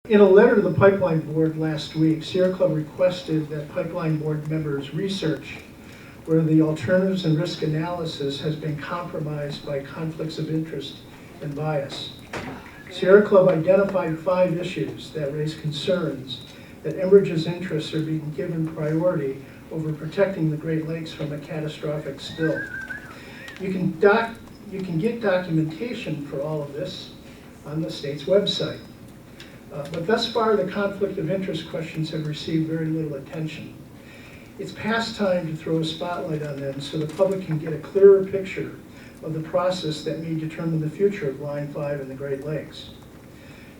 In a letter to the Pipeline Board last week, Sierra Club requested that Pipeline Board members research where the alternatives and risk analysis has been compromised by conflicts of interest and bias. Sierra Club identified 5 issues that raise concerns that Enbridge's interests are being given priority over protecting the Great Lakes from a catastrophic spill. You can get documentation for all of this on the state's website. But thus far, the conflict of interest questions have received very little attention. It's past time to throw a spotlight on them so the public can get a clearer picture of the process that may determine the future of Line 5 in the Great Lakes.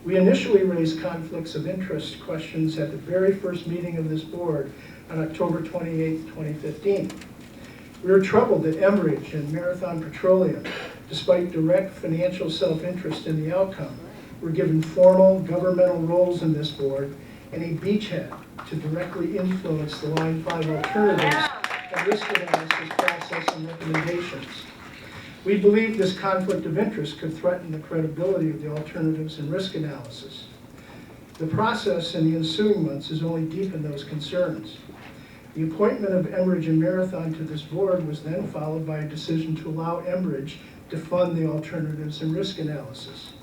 We initially raised conflicts of interest questions at the very first meeting of this board on October 28, 2015. We were troubled that Enbridge and Marathon Petroleum, despite direct financial self-interest in the outcome, were given formal governmental roles in this board and a beachhead to directly influence the Line 5 alternatives and risk analysis process and recommendations. We believe this conflict of interest could threaten the credibility of the alternatives and risk analysis. The process in the ensuing months has only deepened those concerns. The appointment of Enbridge and Marathon to this board was then followed by a decision to allow Enbridge to fund the alternatives and risk analysis.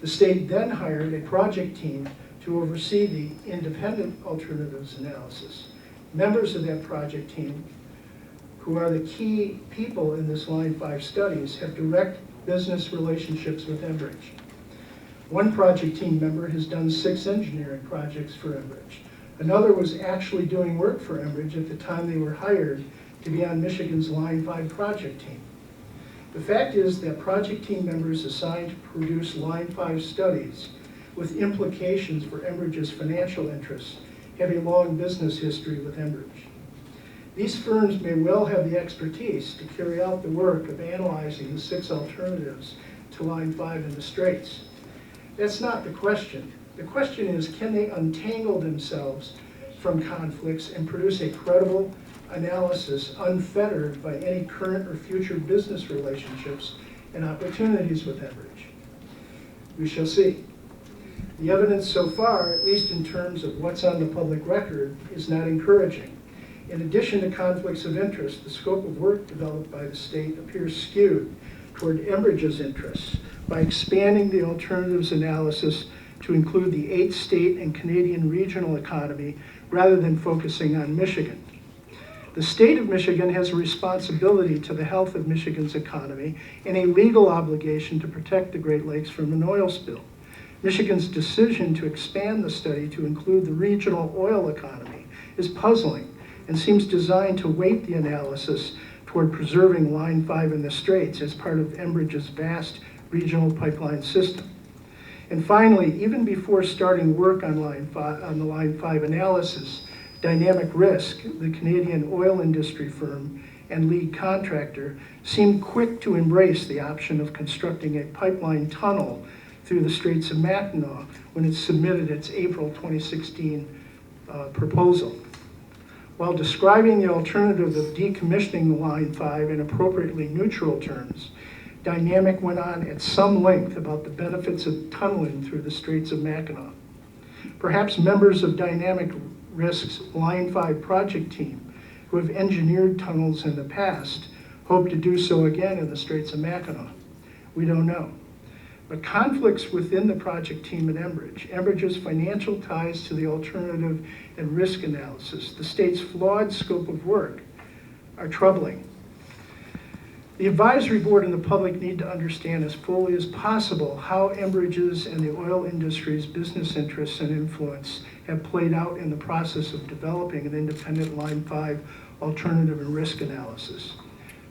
The state then hired a project team to oversee the independent alternatives analysis. Members of that project team, who are the key people in this Line 5 studies, have direct business relationships with Enbridge. One project team member has done 6 engineering projects for Enbridge. Another was actually doing work for Enbridge at the time they were hired to be on Michigan's Line 5 project team. The fact is that project team members assigned to produce Line 5 studies with implications for Enbridge's financial interests have a long business history with Enbridge. These firms may well have the expertise to carry out the work of analyzing the 6 alternatives to Line 5 in the Straits. That's not the question. The question is, can they untangle themselves from conflicts and produce a credible analysis unfettered by any current or future business relationships and opportunities with Enbridge? We shall see. The evidence so far, at least in terms of what's on the public record, is not encouraging. In addition to conflicts of interest, the scope of work developed by the state appears skewed toward Enbridge's interests by expanding the alternatives analysis to include the 8 state and Canadian regional economy rather than focusing on Michigan. The state of Michigan has a responsibility to the health of Michigan's economy and a legal obligation to protect the Great Lakes from an oil spill. Michigan's decision to expand the study to include the regional oil economy is puzzling and seems designed to weight the analysis toward preserving Line 5 in the Straits as part of Enbridge's vast regional pipeline system. And finally, even before starting work on the Line 5 analysis, Dynamic Risk, the Canadian oil industry firm and lead contractor, seemed quick to embrace the option of constructing a pipeline tunnel through the Straits of Mackinac when it submitted its April 2016 proposal. While describing the alternative of decommissioning Line 5 in appropriately neutral terms, Dynamic went on at some length about the benefits of tunneling through the Straits of Mackinac. Perhaps members of Dynamic Risk's Line 5 project team, who have engineered tunnels in the past, hope to do so again in the Straits of Mackinac. We don't know. But conflicts within the project team at Enbridge, Enbridge's financial ties to the alternative and risk analysis, the state's flawed scope of work, are troubling. The advisory board and the public need to understand as fully as possible how Enbridge's and the oil industry's business interests and influence have played out in the process of developing an independent Line 5 alternative and risk analysis.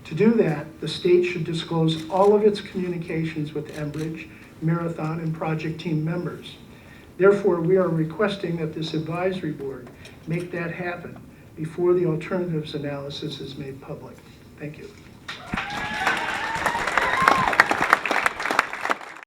To do that, the state should disclose all of its communications with Enbridge, Marathon, and project team members. Therefore, we are requesting that this advisory board make that happen before the alternatives analysis is made public. Thank you.